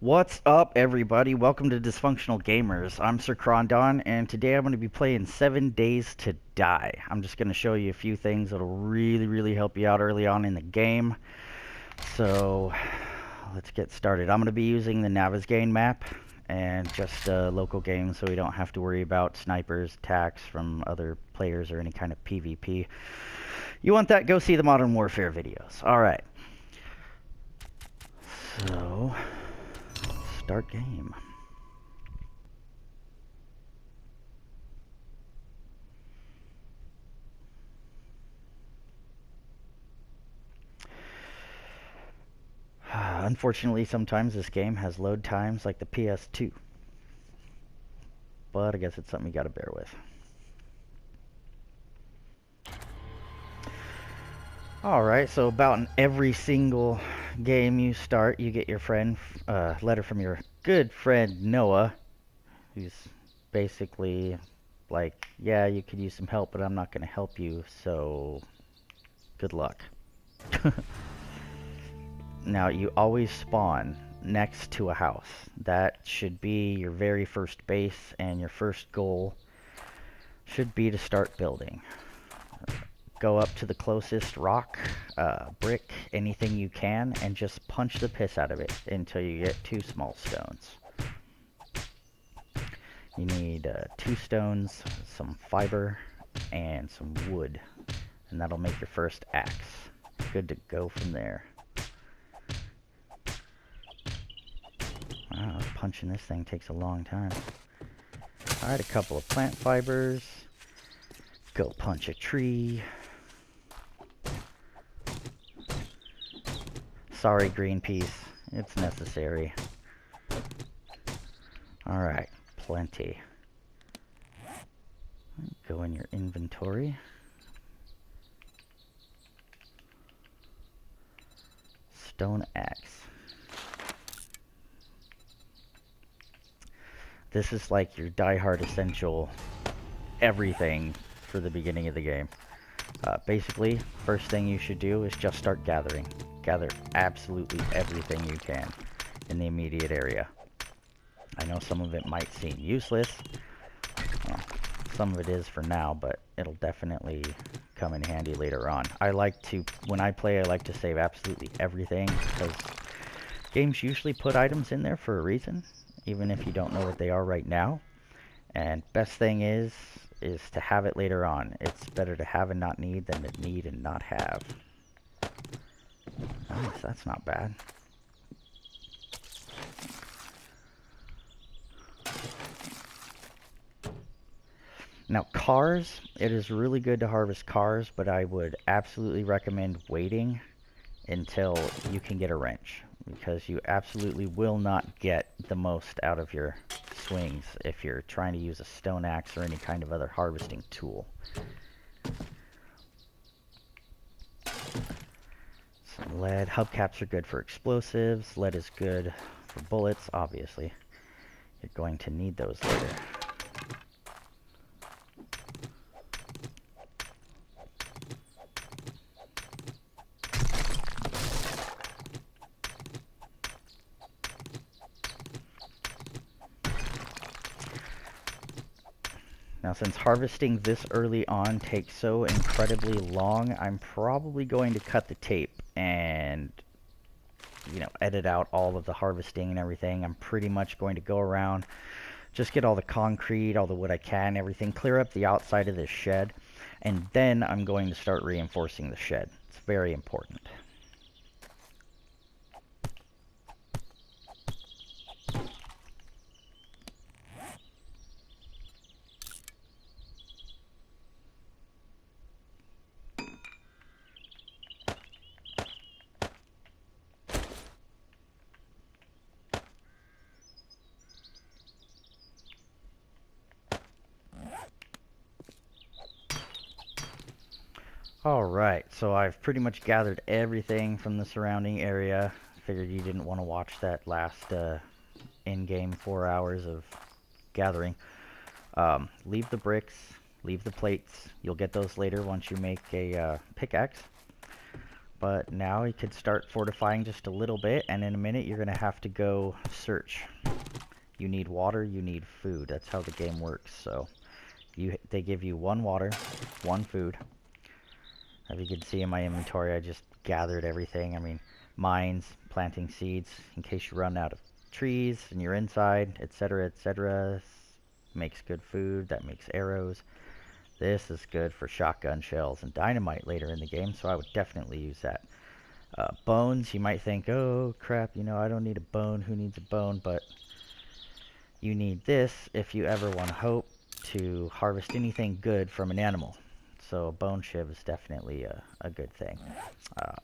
What's up, everybody? Welcome to Dysfunctional Gamers. I'm Sir Chrondon, and today I'm going to be playing 7 Days to Die. I'm just going to show you a few things that'll really help you out early on in the game. So, let's get started. I'm going to be using the Navezgane map and just local games, so we don't have to worry about snipers, attacks from other players, or any kind of PvP. You want that? Go see the Modern Warfare videos. Alright. So, start game. Unfortunately, sometimes this game has load times like the PS2. But I guess it's something you gotta bear with. Alright, so about in every single game you start, you get your letter from your good friend Noah, who's basically like, yeah, you could use some help, but I'm not gonna help you, so good luck. Now, you always spawn next to a house. That should be your very first base, and your first goal should be to start building. Go up to the closest rock, brick, anything you can, and just punch the piss out of it until you get 2 small stones. You need 2 stones, some fiber, and some wood, and that'll make your first axe. Good to go from there. Wow, punching this thing takes a long time. Alright, a couple of plant fibers. Go punch a tree. Sorry, Greenpeace. It's necessary. Alright, plenty. Go in your inventory. Stone axe. This is like your die-hard essential everything for the beginning of the game. Basically, first thing you should do is just start gathering. Gather absolutely everything you can in the immediate area. I know some of it might seem useless. Well, some of it is for now, but it'll definitely come in handy later on. When I play, I like to save absolutely everything, because games usually put items in there for a reason, even if you don't know what they are right now. And best thing is to have it later on. It's better to have and not need than to need and not have. Nice, that's not bad. Now, cars, it is really good to harvest cars, but I would absolutely recommend waiting until you can get a wrench, because you absolutely will not get the most out of your swings if you're trying to use a stone axe or any kind of other harvesting tool. Some lead. Hubcaps are good for explosives. Lead is good for bullets, obviously. You're going to need those later. Now, since harvesting this early on takes so incredibly long, I'm probably going to cut the tape and, edit out all of the harvesting and everything. I'm pretty much going to go around, just get all the concrete, all the wood I can, everything, clear up the outside of this shed, and then I'm going to start reinforcing the shed. It's very important. Alright, so I've pretty much gathered everything from the surrounding area. Figured you didn't want to watch that last in-game 4 hours of gathering. Leave the bricks, leave the plates. You'll get those later once you make a pickaxe. But now you could start fortifying just a little bit, and in a minute you're going to have to go search. You need water, you need food. That's how the game works. So they give you 1 water, 1 food. As you can see in my inventory, I just gathered everything. I mean, mines, planting seeds, in case you run out of trees and you're inside, etc., etc. Makes good food, that makes arrows. This is good for shotgun shells and dynamite later in the game, so I would definitely use that. Bones, you might think, oh crap, you know, I don't need a bone, who needs a bone? But you need this if you ever want to hope to harvest anything good from an animal. So a bone shiv is definitely a good thing.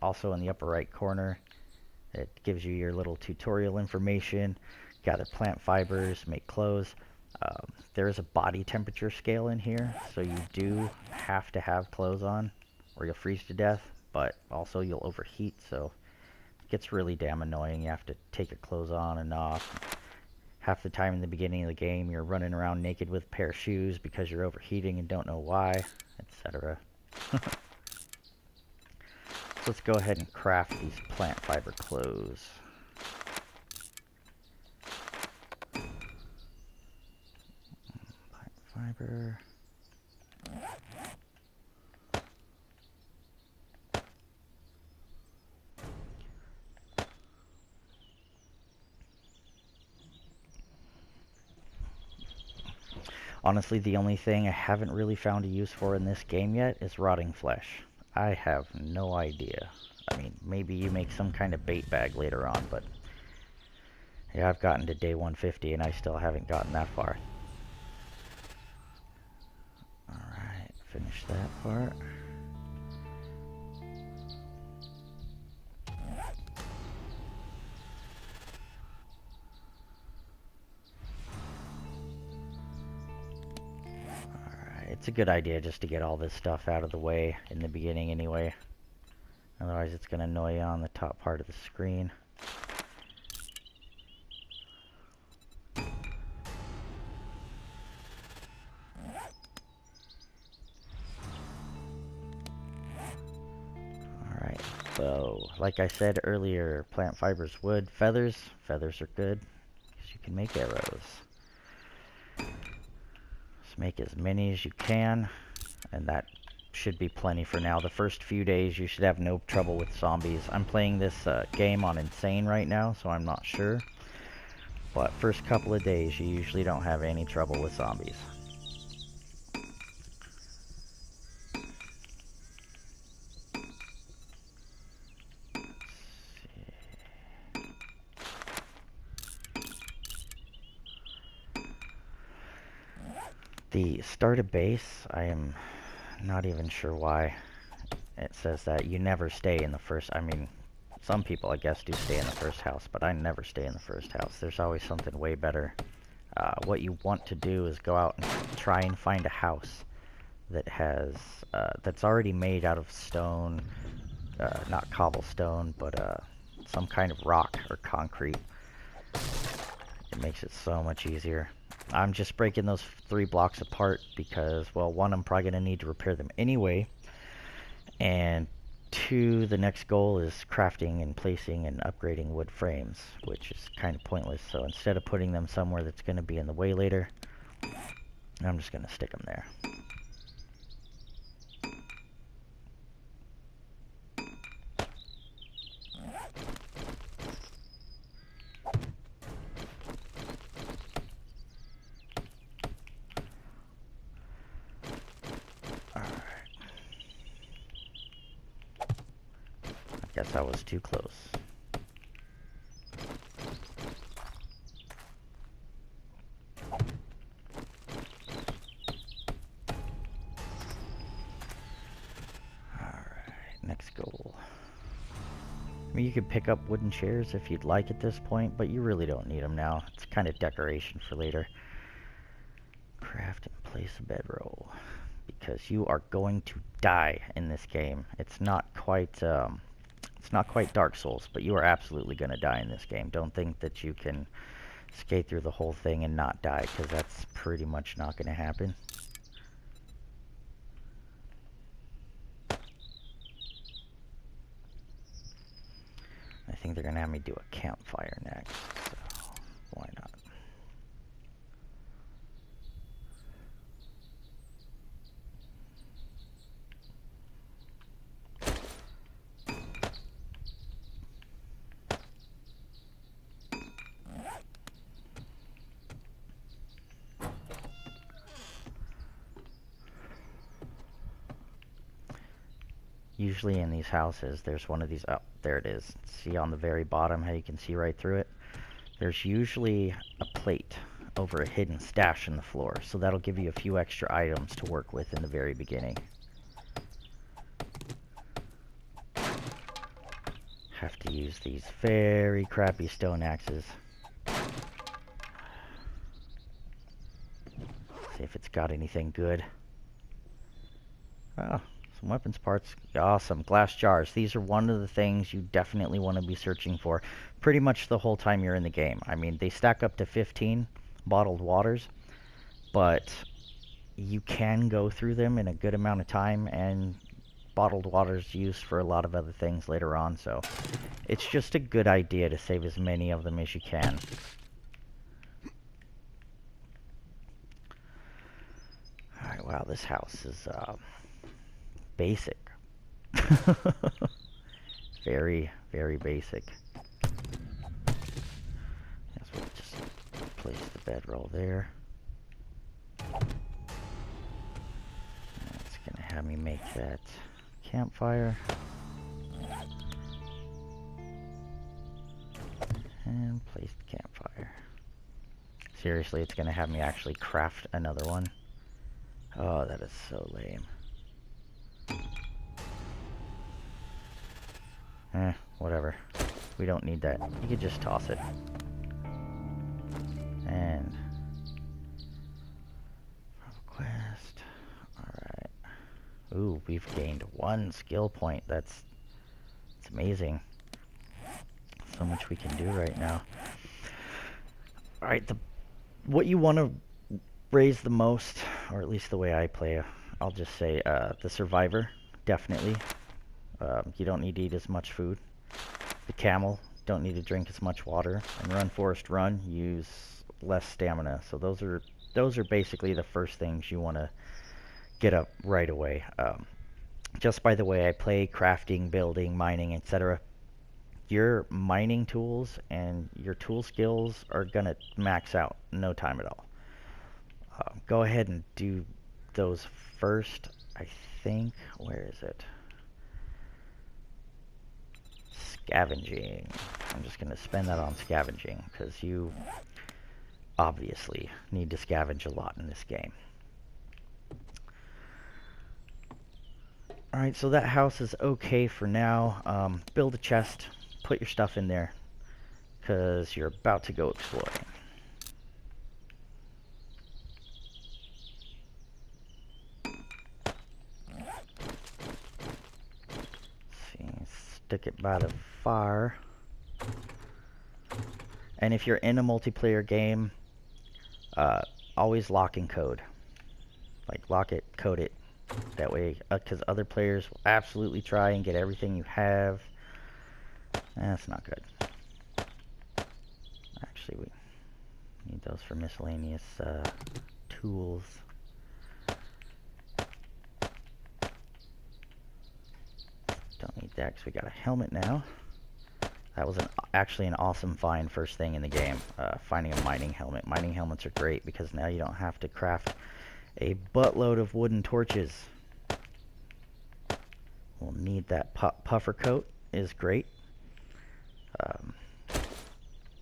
Also in the upper right corner, it gives you your little tutorial information. Gather plant fibers, make clothes. There is a body temperature scale in here, so you do have to have clothes on or you'll freeze to death, but also you'll overheat, so it gets really damn annoying. You have to take your clothes on and off. Half the time in the beginning of the game, you're running around naked with a pair of shoes because you're overheating and don't know why, etc. So let's go ahead and craft these plant fiber clothes. Plant fiber. Honestly, the only thing I haven't really found a use for in this game yet is rotting flesh. I have no idea. I mean, maybe you make some kind of bait bag later on, but yeah, I've gotten to day 150 and I still haven't gotten that far. Alright, finish that part. It's a good idea just to get all this stuff out of the way in the beginning anyway. Otherwise it's going to annoy you on the top part of the screen. Alright, so like I said earlier, plant fibers, wood, feathers. Feathers are good because you can make arrows. Make as many as you can, and that should be plenty for now. The first few days you should have no trouble with zombies. I'm playing this game on insane right now, so I'm not sure, but first couple of days you usually don't have any trouble with zombies. The start a base, I am not even sure why it says that. You never stay in the first, I mean, some people I guess do stay in the first house, but I never stay in the first house. There's always something way better. What you want to do is go out and try and find a house that has, that's already made out of stone, not cobblestone, but some kind of rock or concrete. It makes it so much easier. I'm just breaking those 3 blocks apart because, well, 1, I'm probably going to need to repair them anyway, and 2, the next goal is crafting and placing and upgrading wood frames, which is kind of pointless. So instead of putting them somewhere that's going to be in the way later, I'm just going to stick them there. Guess I was too close. Alright, next goal. I mean, you could pick up wooden chairs if you'd like at this point, but you really don't need them now. It's kind of decoration for later. Craft and place a bedroll, because you are going to die in this game. It's not quite Dark Souls, but you are absolutely going to die in this game. Don't think that you can skate through the whole thing and not die, because that's pretty much not going to happen. think they're gonna have me do a campfire next, so why not? Usually in these houses, there's one of these, oh, there it is. See on the very bottom how you can see right through it? There's usually a plate over a hidden stash in the floor, so that'll give you a few extra items to work with in the very beginning. Have to use these very crappy stone axes. See if it's got anything good. Oh. Some weapons parts. Awesome. Glass jars. These are one of the things you definitely want to be searching for pretty much the whole time you're in the game. I mean, they stack up to 15 bottled waters, but you can go through them in a good amount of time, and bottled water is used for a lot of other things later on, so it's just a good idea to save as many of them as you can. Alright, wow, this house is, basic. Very, very basic. Guess we'll just place the bedroll there. It's gonna have me make that campfire. And place the campfire. Seriously, it's gonna have me actually craft another one. Oh, that is so lame. Whatever. We don't need that. You could just toss it. And quest. Alright. Ooh, we've gained 1 skill point. It's amazing. So much we can do right now. Alright, what you want to raise the most, or at least the way I play, I'll just say the survivor, definitely. You don't need to eat as much food. The camel, don't need to drink as much water. And run, forest, run, use less stamina. So those are basically the first things you want to get up right away. Just by the way I play, crafting, building, mining, etc., your mining tools and your tool skills are going to max out in no time at all. Go ahead and do those first, I think. Where is it? Scavenging. I'm just going to spend that on scavenging, because you obviously need to scavenge a lot in this game. Alright, so that house is okay for now. Build a chest, put your stuff in there, because you're about to go exploring. Stick it by the fire. And if you're in a multiplayer game, always lock and code. Like, lock it, code it. That way, because other players will absolutely try and get everything you have. That's not good. Actually, we need those for miscellaneous tools. Don't need that because we got a helmet now. That was actually an awesome find first thing in the game, finding a mining helmet. Mining helmets are great because now you don't have to craft a buttload of wooden torches. We'll need that puffer coat is great.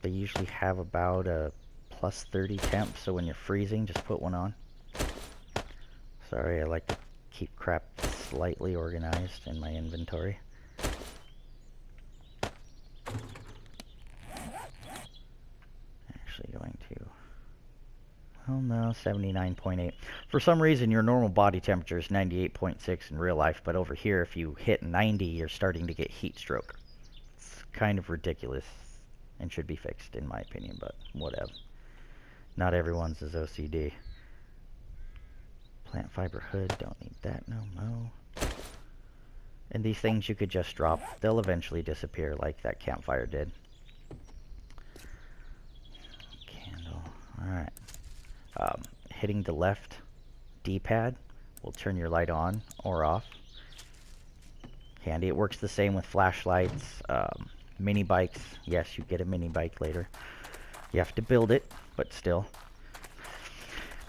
They usually have about a plus 30 temp, so when you're freezing, just put one on. Sorry, I like to keep crap slightly organized in my inventory. Actually going to, oh no, 79.8. For some reason your normal body temperature is 98.6 in real life, but over here if you hit 90 you're starting to get heat stroke. It's kind of ridiculous and should be fixed in my opinion, but whatever. Not everyone's as OCD. Plant fiber hood, don't need that, no. And these things you could just drop. They'll eventually disappear like that campfire did. Candle. Alright. Hitting the left D-pad will turn your light on or off. Handy. It works the same with flashlights, mini bikes. Yes, you get a mini bike later. You have to build it, but still.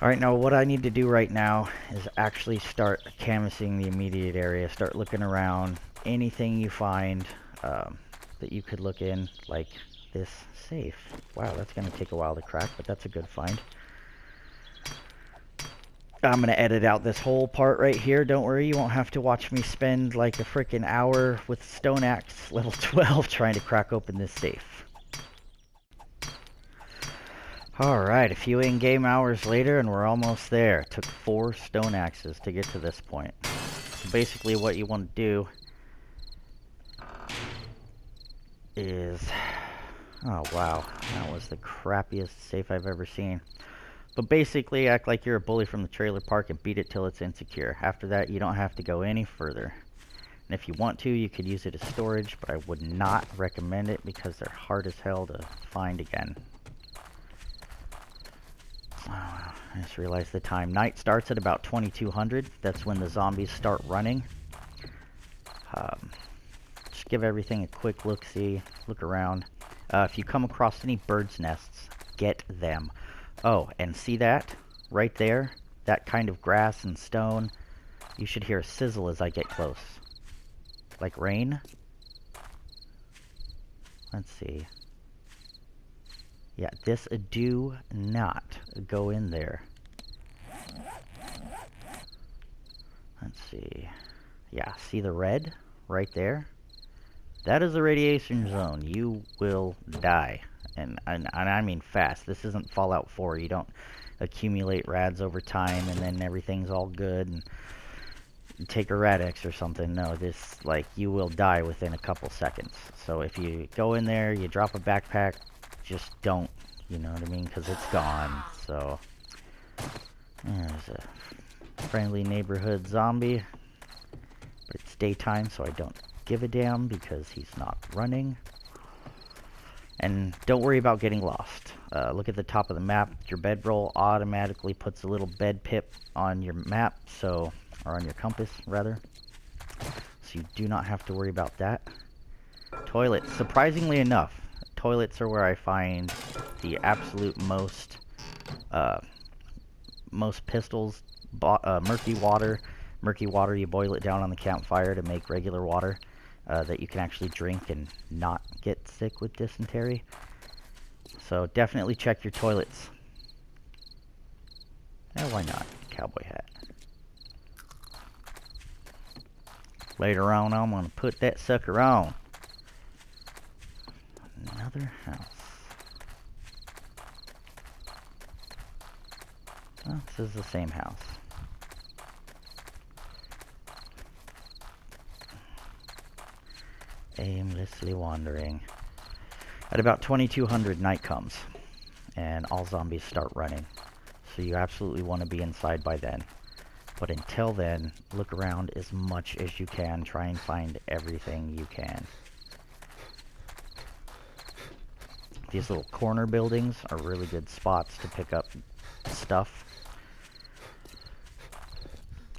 Alright, now what I need to do right now is actually start canvassing the immediate area. Start looking around. Anything you find that you could look in, like this safe. Wow, that's going to take a while to crack, but that's a good find. I'm going to edit out this whole part right here. Don't worry, you won't have to watch me spend like a freaking hour with Stone Axe level 12 trying to crack open this safe. Alright, a few in-game hours later and we're almost there. Took 4 Stone Axes to get to this point. So basically what you want to do is... Oh wow, that was the crappiest safe I've ever seen. But basically act like you're a bully from the trailer park and beat it till it's insecure. After that you don't have to go any further. And if you want to, you could use it as storage, but I would not recommend it because they're hard as hell to find again. Oh, I just realized the time. Night starts at about 2200. That's when the zombies start running. Just give everything a quick look-see. Look around. If you come across any bird's nests, get them. Oh, and see that? Right there? That kind of grass and stone. You should hear a sizzle as I get close. Like rain? Let's see. Yeah, this do not go in there. Let's see. Yeah, see the red right there? That is the radiation zone. You will die. And I mean fast. This isn't Fallout 4. You don't accumulate rads over time and then everything's all good and you take a Rad-X or something. No, this, like, you will die within a couple seconds. So if you go in there, you drop a backpack, just don't, you know what I mean? Because it's gone. So, there's a friendly neighborhood zombie. But it's daytime, so I don't give a damn because he's not running. And don't worry about getting lost. Look at the top of the map. Your bedroll automatically puts a little bed pip on your map, so, or on your compass, rather. So you do not have to worry about that. Toilets. Surprisingly enough, toilets are where I find the absolute most pistols. Murky water. Murky water, you boil it down on the campfire to make regular water that you can actually drink and not get sick with dysentery. So definitely check your toilets. And why not? Cowboy hat. Later on, I'm going to put that sucker on. Another house. Well, this is the same house. Aimlessly wandering. At about 2200, night comes, and all zombies start running. So you absolutely want to be inside by then. But until then, look around as much as you can. Try and find everything you can. These little corner buildings are really good spots to pick up stuff.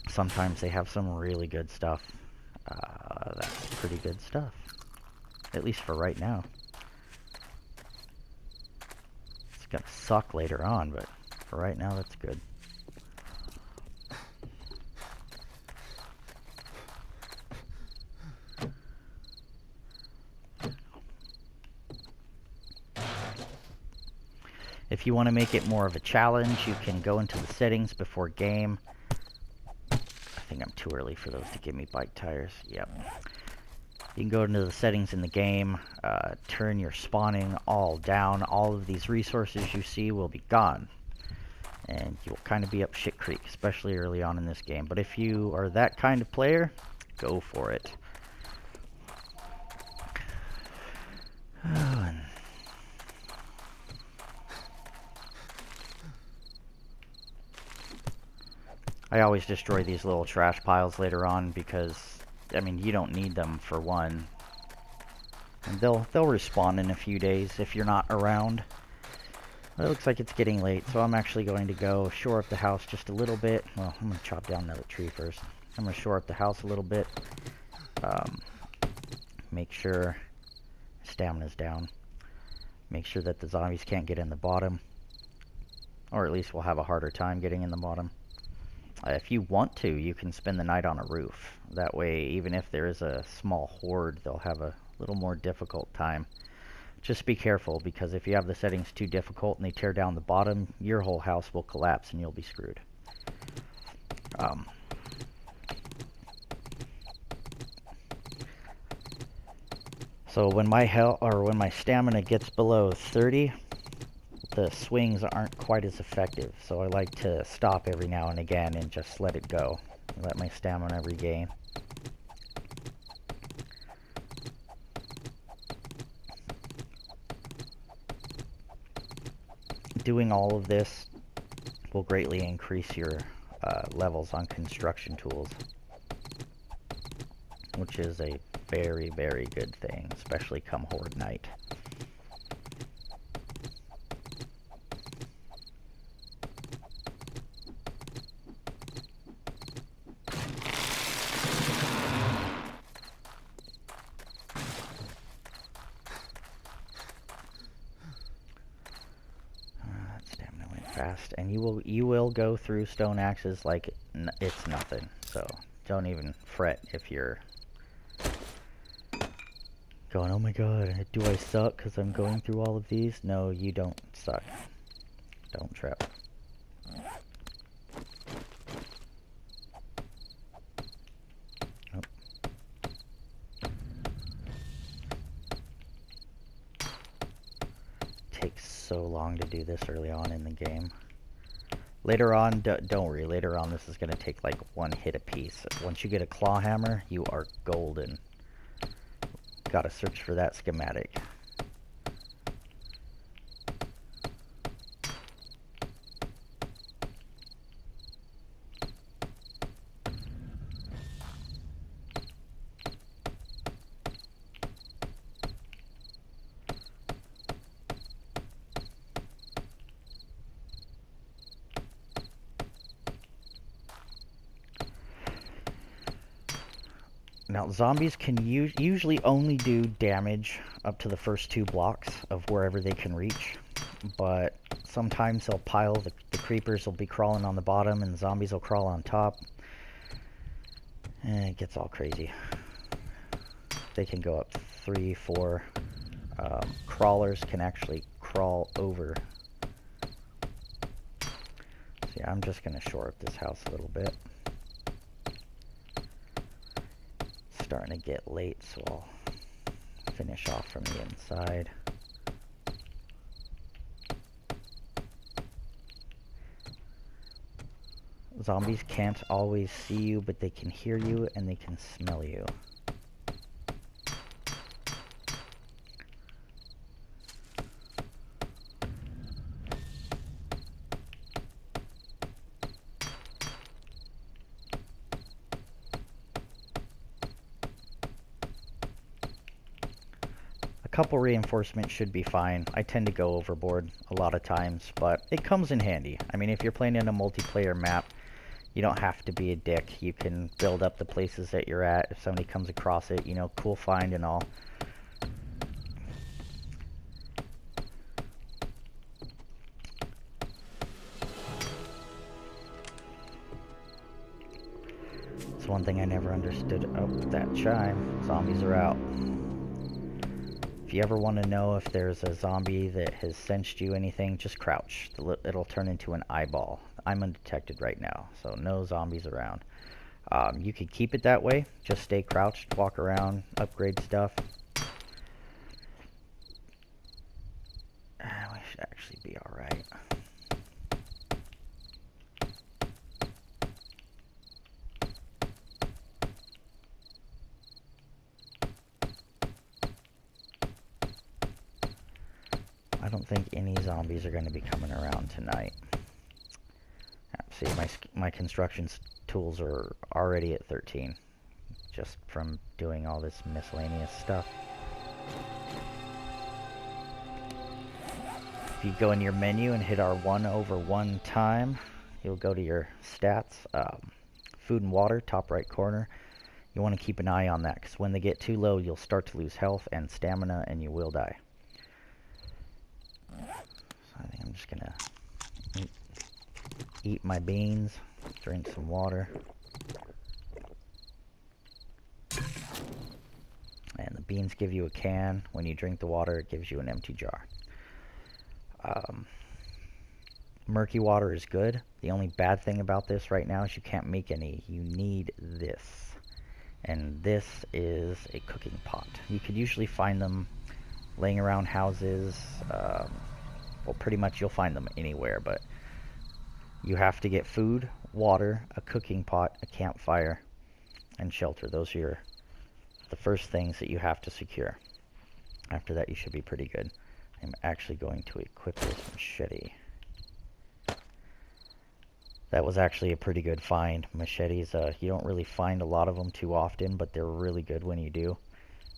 Sometimes they have some really good stuff. That's pretty good stuff. At least for right now. It's gonna suck later on, but for right now, that's good. If you want to make it more of a challenge, you can go into the settings before game. I think I'm too early for those to give me bike tires. Yep. You can go into the settings in the game, turn your spawning all down. All of these resources you see will be gone. And you'll kind of be up shit creek, especially early on in this game. But if you are that kind of player, go for it. Oh, and I always destroy these little trash piles later on because I mean, you don't need them for one. And they'll respawn in a few days if you're not around. It looks like it's getting late, so I'm actually going to go shore up the house just a little bit. Well, I'm going to chop down another tree first. I'm going to shore up the house a little bit. Make sure stamina's down. Make sure that the zombies can't get in the bottom. Or at least we'll have a harder time getting in the bottom. If you want to, you can spend the night on a roof. That way, even if there is a small horde, they'll have a little more difficult time. Just be careful, because if you have the settings too difficult and they tear down the bottom, your whole house will collapse and you'll be screwed. So when my stamina gets below 30, the swings aren't quite as effective. So I like to stop every now and again and just let it go. Let my stamina regain. Doing all of this will greatly increase your levels on construction tools, which is a very, very good thing, especially come Horde Night. Stamina went fast, and you will go through stone axes like it's nothing. So don't even fret if you're going, oh my god, do I suck because I'm going through all of these? No, you don't suck. Don't trip. Nope. Takes so long to do this early on in the game. Later on, don't worry, later on this is going to take like one hit apiece. Once you get a claw hammer, you are golden. Gotta search for that schematic. Now, zombies can usually only do damage up to the first 2 blocks of wherever they can reach, but sometimes they'll pile, the creepers will be crawling on the bottom and the zombies will crawl on top, and it gets all crazy. They can go up 3, 4. Crawlers can actually crawl over. So yeah, I'm just going to shore up this house a little bit. Starting to get late, so I'll finish off from the inside. Zombies can't always see you, but they can hear you and they can smell you. Couple reinforcements should be fine. I tend to go overboard a lot of times, but it comes in handy. I mean, if you're playing in a multiplayer map, you don't have to be a dick. You can build up the places that you're at. If somebody comes across it, you know, cool find and all. It's one thing I never understood. Oh, that chime. Zombies are out. If you ever want to know if there's a zombie that has sensed you anything, just crouch. It'll turn into an eyeball. I'm undetected right now, so no zombies around. You could keep it that way. Just stay crouched, walk around, upgrade stuff. We should actually be alright. I don't think any zombies are going to be coming around tonight. See, my construction tools are already at 13. just from doing all this miscellaneous stuff. If you go in your menu and hit R1 over one time, you'll go to your stats, food and water, top right corner. You want to keep an eye on that, because when they get too low, you'll start to lose health and stamina, and you will die. So I think I'm just gonna eat my beans, drink some water. And the beans give you a can. When you drink the water, it gives you an empty jar. Murky water is good. The only bad thing about this right now is you can't make any. You need this. And this is a cooking pot. You could usually find them laying around houses. Well, pretty much you'll find them anywhere, but you have to get food, water, a cooking pot, a campfire, and shelter. Those are the first things that you have to secure. After that, you should be pretty good. I'm actually going to equip this machete. That was actually a pretty good find. Machetes, you don't really find a lot of them too often, but they're really good when you do.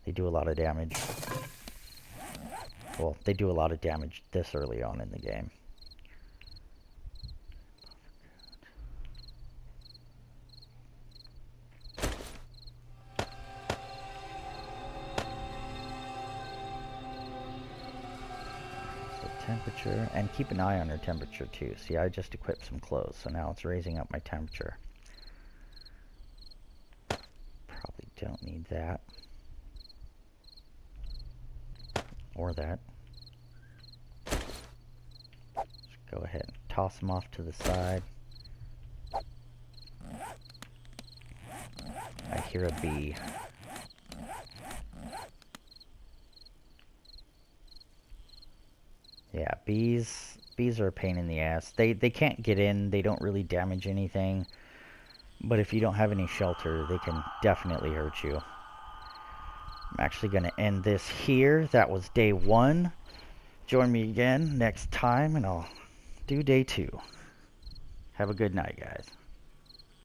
They do a lot of damage. Well, they do a lot of damage this early on in the game. Temperature, and keep an eye on your temperature too. See, I just equipped some clothes, so now it's raising up my temperature. Probably don't need that. Or that. Just go ahead and toss them off to the side. I hear a bee. Yeah, bees are a pain in the ass. They can't get in, they don't really damage anything. But if you don't have any shelter, they can definitely hurt you. I'm actually going to end this here. That was day 1. Join me again next time, and I'll do day 2. Have a good night, guys.